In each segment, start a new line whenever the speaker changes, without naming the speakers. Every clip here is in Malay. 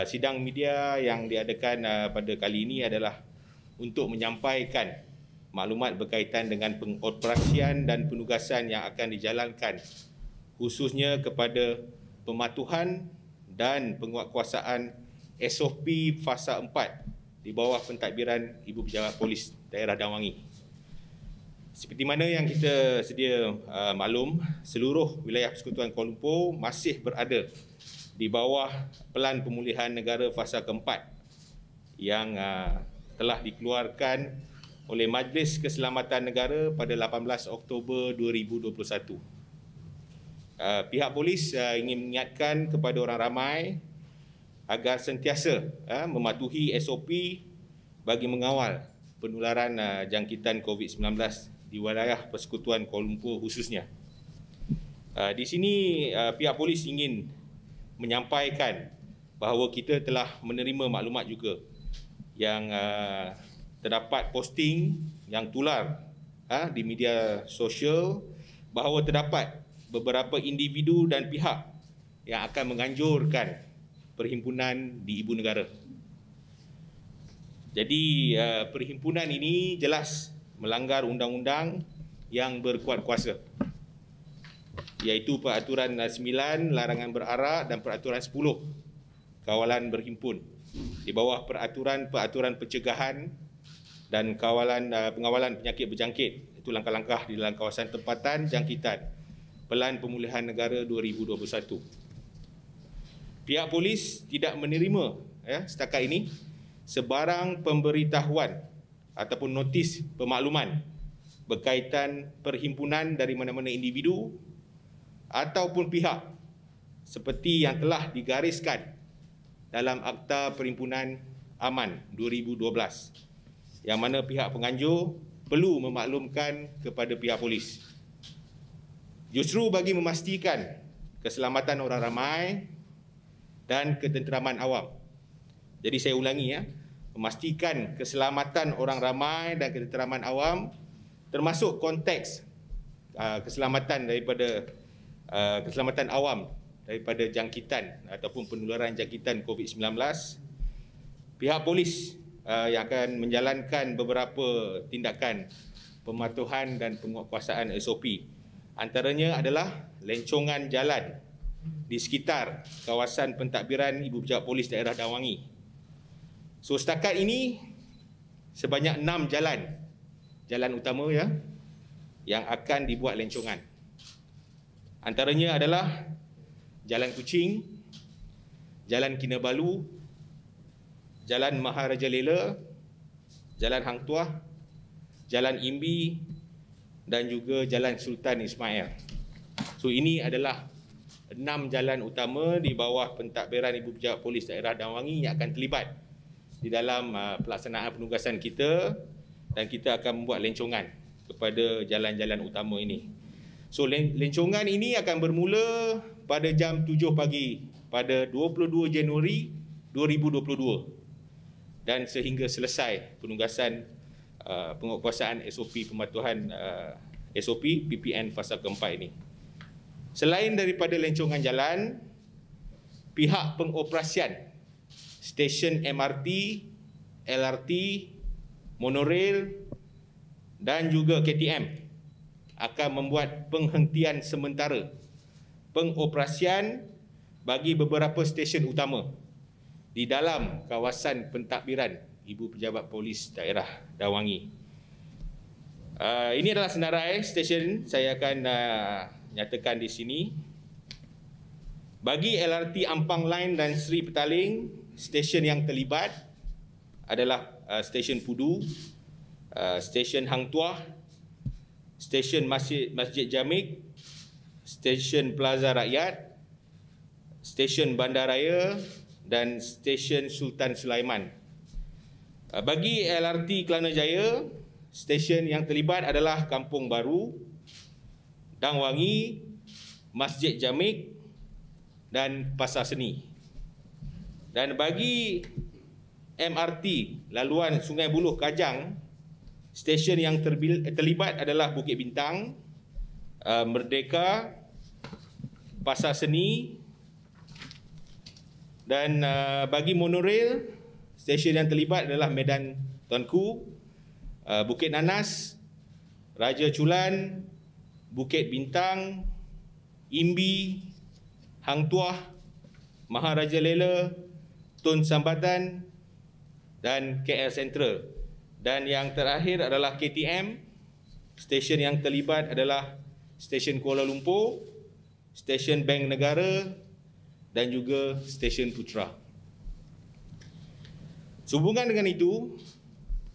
Sidang media yang diadakan pada kali ini adalah untuk menyampaikan maklumat berkaitan dengan pengoperasian dan penugasan yang akan dijalankan khususnya kepada pematuhan dan penguatkuasaan SOP Fasa 4 di bawah pentadbiran Ibu Pejabat Polis Daerah Dan Wangi. Seperti mana yang kita sedia maklum, seluruh wilayah Persekutuan Kuala Lumpur masih berada di bawah Pelan Pemulihan Negara Fasa keempat yang telah dikeluarkan oleh Majlis Keselamatan Negara pada 18 Oktober 2021. Pihak polis ingin mengingatkan kepada orang ramai agar sentiasa mematuhi SOP bagi mengawal penularan jangkitan COVID-19 di wilayah Persekutuan Kuala Lumpur khususnya. Di sini pihak polis ingin menyampaikan bahawa kita telah menerima maklumat juga yang terdapat posting yang tular di media sosial bahawa terdapat beberapa individu dan pihak yang akan menganjurkan perhimpunan di ibu negara. Jadi perhimpunan ini jelas melanggar undang-undang yang berkuat kuasa, iaitu Peraturan 9 Larangan Berarak dan Peraturan 10 Kawalan Berhimpun di bawah Peraturan Pencegahan dan Pengawalan Penyakit Berjangkit. Itu langkah-langkah di dalam kawasan tempatan jangkitan Pelan Pemulihan Negara 2021. Pihak polis tidak menerima setakat ini sebarang pemberitahuan ataupun notis pemakluman berkaitan perhimpunan dari mana-mana individu ataupun pihak seperti yang telah digariskan dalam Akta Perhimpunan Aman 2012 yang mana pihak penganjur perlu memaklumkan kepada pihak polis. Justru bagi memastikan keselamatan orang ramai dan ketenteraman awam. Jadi saya ulangi memastikan keselamatan orang ramai dan ketenteraman awam termasuk konteks keselamatan daripada keselamatan awam daripada jangkitan ataupun penularan jangkitan COVID-19. Pihak polis yang akan menjalankan beberapa tindakan pematuhan dan penguatkuasaan SOP. Antaranya adalah lencongan jalan di sekitar kawasan pentadbiran Ibu Pejabat Polis Daerah Dan Wangi. So setakat ini sebanyak 6 jalan utama yang akan dibuat lencongan. Antaranya adalah Jalan Kuching, Jalan Kinabalu, Jalan Maharaja Lela, Jalan Hang Tuah, Jalan Imbi dan juga Jalan Sultan Ismail. So ini adalah 6 jalan utama di bawah pentadbiran Ibu Pejabat Polis Daerah Dan Wangi yang akan terlibat di dalam pelaksanaan penugasan kita, dan kita akan membuat lencongan kepada jalan-jalan utama ini. So lencongan ini akan bermula pada jam 7 pagi pada 22 Januari 2022 dan sehingga selesai penugasan penguatkuasaan SOP pematuhan SOP PPN fasa keempat ini. Selain daripada lencongan jalan, pihak pengoperasian stesen MRT, LRT, monorail dan juga KTM akan membuat penghentian sementara pengoperasian bagi beberapa stesen utama di dalam kawasan pentadbiran Ibu Pejabat Polis Daerah Dan Wangi. Ini adalah senarai stesen saya akan nyatakan di sini. Bagi LRT Ampang Line dan Seri Petaling, stesen yang terlibat adalah stesen Pudu, stesen Hang Tuah, stesen Masjid Jamik, stesen Plaza Rakyat, stesen Bandaraya dan stesen Sultan Sulaiman. Bagi LRT Kelana Jaya, stesen yang terlibat adalah Kampung Baru, Dan Wangi, Masjid Jamik dan Pasar Seni. Dan bagi MRT laluan Sungai Buloh Kajang, stesen yang terlibat adalah Bukit Bintang, Merdeka, Pasar Seni Dan bagi monorail, stesen yang terlibat adalah Medan Tuanku, Bukit Nanas, Raja Chulan, Bukit Bintang, Imbi, Hang Tuah, Maharaja Lela, Tun Sambatan dan KL Central. Dan yang terakhir adalah KTM. Stesen yang terlibat adalah stesen Kuala Lumpur, stesen Bank Negara dan juga stesen Putra. Sehubungan dengan itu,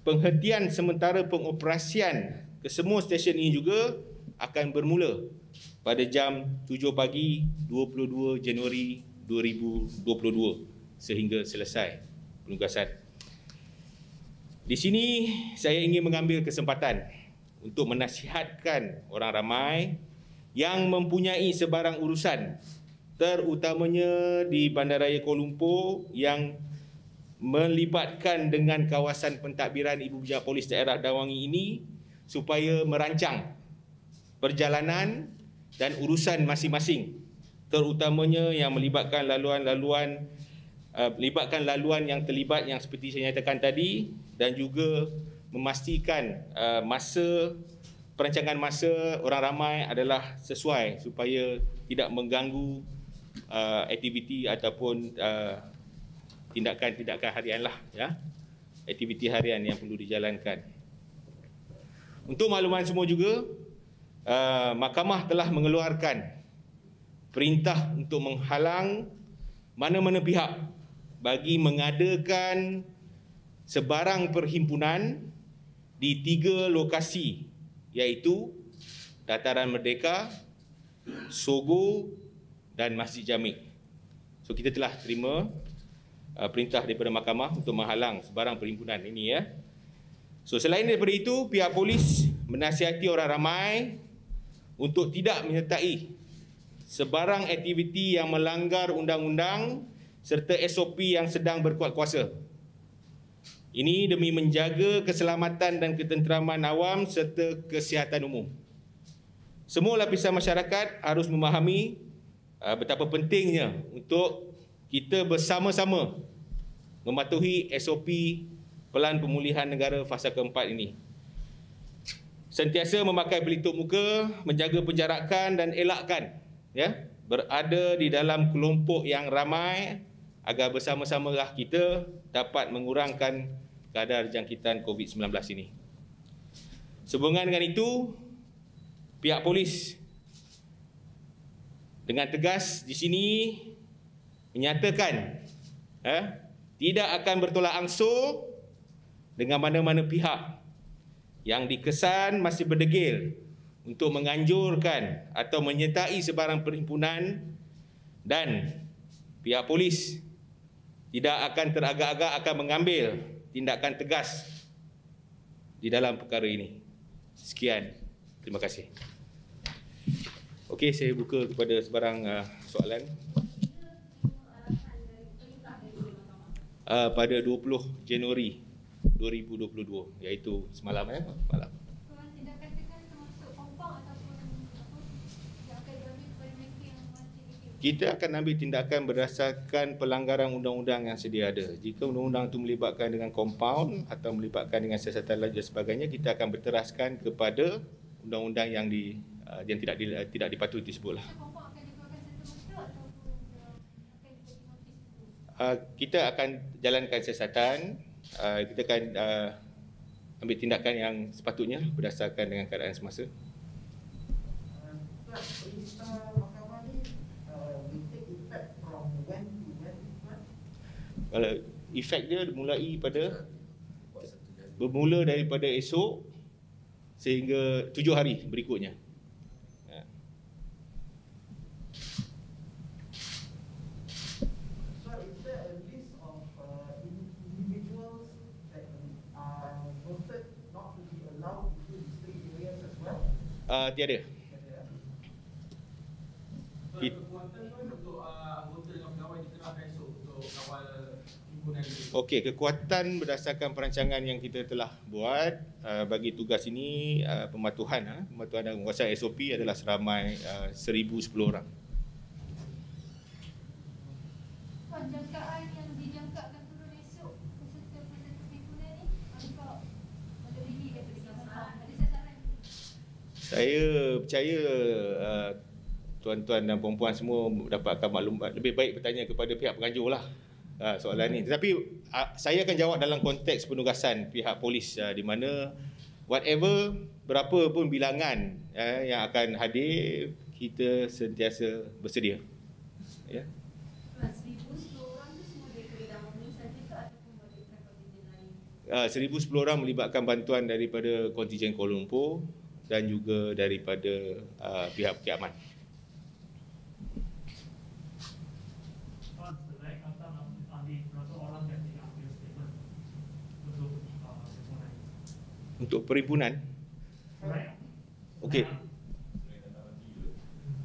penghentian sementara pengoperasian kesemua stesen ini juga akan bermula pada jam 7 pagi 22 Januari 2022 sehingga selesai penugasan. Di sini saya ingin mengambil kesempatan untuk menasihatkan orang ramai yang mempunyai sebarang urusan, terutamanya di Bandaraya Kuala Lumpur yang melibatkan dengan kawasan pentadbiran Ibu Bujang Polis Daerah Dawangi ini, supaya merancang perjalanan dan urusan masing-masing, terutamanya yang melibatkan laluan yang terlibat yang seperti saya nyatakan tadi, dan juga memastikan perancangan masa orang ramai adalah sesuai supaya tidak mengganggu aktiviti ataupun tindakan-tindakan harian lah, ya, aktiviti harian yang perlu dijalankan. Untuk makluman semua juga, mahkamah telah mengeluarkan perintah untuk menghalang mana-mana pihak bagi mengadakan sebarang perhimpunan di 3 lokasi, iaitu Dataran Merdeka, Sogo dan Masjid Jamik. So kita telah terima perintah daripada mahkamah untuk menghalang sebarang perhimpunan ini, ya. So selain daripada itu, pihak polis menasihati orang ramai untuk tidak menyertai sebarang aktiviti yang melanggar undang-undang serta SOP yang sedang berkuat kuasa. Ini demi menjaga keselamatan dan ketenteraman awam serta kesihatan umum. Semua lapisan masyarakat harus memahami betapa pentingnya untuk kita bersama-sama mematuhi SOP Pelan Pemulihan Negara Fasa keempat ini. Sentiasa memakai pelitup muka, menjaga penjarakan dan elakkan, ya, berada di dalam kelompok yang ramai agar bersama-samalah kita dapat mengurangkan kadar jangkitan COVID-19 ini. Sehubungan dengan itu, pihak polis dengan tegas di sini menyatakan tidak akan bertolak ansur dengan mana-mana pihak yang dikesan masih berdegil untuk menganjurkan atau menyertai sebarang perhimpunan, dan pihak polis tidak akan teragak-agak akan mengambil tindakan tegas di dalam perkara ini. Sekian. Terima kasih. Okey, saya buka kepada sebarang soalan. Pada 20 Januari 2022, iaitu semalam, malam. Kita akan ambil tindakan berdasarkan pelanggaran undang-undang yang sedia ada. Jika undang-undang itu melibatkan dengan kompaun atau melibatkan dengan siasatan lain dan sebagainya, kita akan berteraskan kepada undang-undang yang tidak dipatuhi disebutlah. Kita akan jalankan siasatan, kita akan ambil tindakan yang sepatutnya berdasarkan dengan keadaan semasa. Kalau efek dia bermula daripada esok sehingga 7 hari berikutnya. Tiada. Okey, kekuatan berdasarkan perancangan yang kita telah buat bagi tugas ini, pematuhan dan penguasaan SOP adalah seramai 1,010 orang.
Jangkaan
Saya percaya tuan-tuan dan puan-puan semua dapatkan maklumat. Lebih baik bertanya kepada pihak penganjur lah soalan ni. Tetapi saya akan jawab dalam konteks penugasan pihak polis, di mana whatever, berapa pun bilangan yang akan hadir, kita sentiasa bersedia. Ya.
1,010 orang tu semua daripada Damamu saja ke ataupun melibatkan kontingen lain?
1,010 orang melibatkan bantuan daripada kontingen Kuala Lumpur dan juga daripada pihak-pihak aman. Untuk perhimpunan. Okey.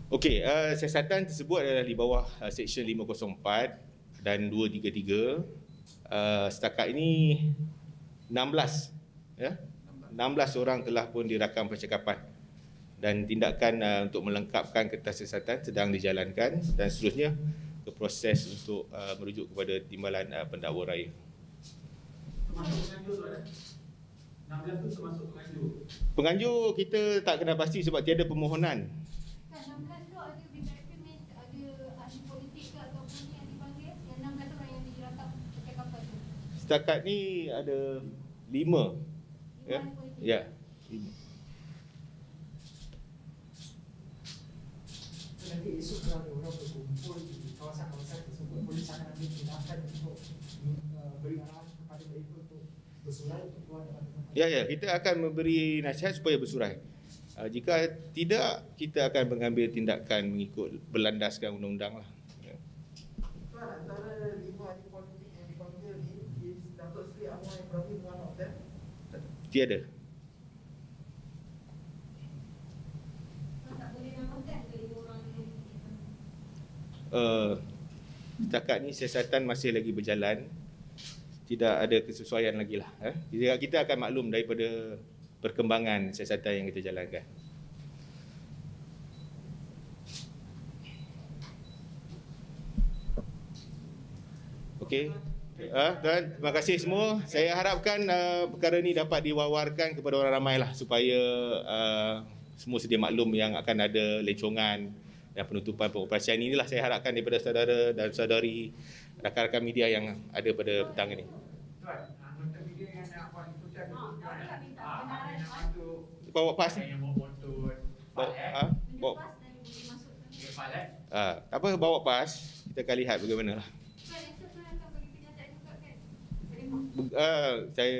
Okey, siasatan tersebut adalah di bawah Seksyen 504 dan 233. Setakat ini 16 ya. 16 orang telah pun dirakam percakapan dan tindakan untuk melengkapkan kertas siasatan sedang dijalankan dan seterusnya ke proses untuk merujuk kepada timbalan pendakwa raya.
Termasuk penganjur tu ada? 16 tu termasuk penganjur?
Penganjur kita tak kena pasti sebab tiada permohonan.
Kan 16 tu ada BPM, ada ahli politik ke ataupun ni yang dipanggil? Yang 16 orang yang dirakam percakapan tu?
Setakat ni ada 5. Ya. Ya. 5.
Nanti esok kalau ada orang berkumpul di kawasan-kawasan tersebut, polis akan ambil tindakan untuk beri arahan kepada mereka untuk bersurai untuk keluar daripada tempat.
Ya, kita akan memberi nasihat supaya bersurai. Jika tidak, kita akan mengambil tindakan mengikut berlandaskan undang-undang lah. Ya.
Tuan, antara 5 ahli politik yang dipanggil ni, is Datuk Seri Anwar Ibrahim one of them?
Tiada.
Tuan tak boleh namakan ke 5 orang ni?
Setakat ni siasatan masih lagi berjalan. Tidak ada kesesuaian lagi lah. Kita akan maklum daripada perkembangan siasatan yang kita jalankan. Okey. Dan terima kasih semua. Saya harapkan perkara ni dapat diwawarkan kepada orang ramai lah supaya semua sedia maklum yang akan ada lecongan dan penutupan pengoperasian inilah saya harapkan daripada saudara dan saudari rakan-rakan media yang ada pada petang ini.
Tuan, anggota media yang nak buat liputan tu
Awak tak minta kebenaran
nak
Tuan?
masuk
Bawa pas ni.
yang bawa motor
Bawa, bawa,
Menjepas dan boleh masuk ke?
dia palet.
tak apa, bawa pas. Kita akan lihat bagaimana lah.
Tuan, esok Tuan akan bagi kenyataan juga kan? Boleh
Saya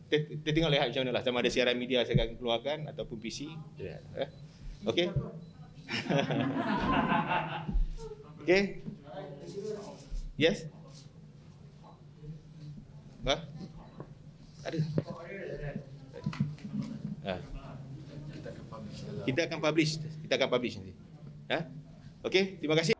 kita tengok lihat macam mana lah. Sama ada siaran media saya akan keluarkan ataupun PC. Kita lihat. Okey. Okey. Yes. Ada. Kita akan publish nanti. Okey, terima kasih.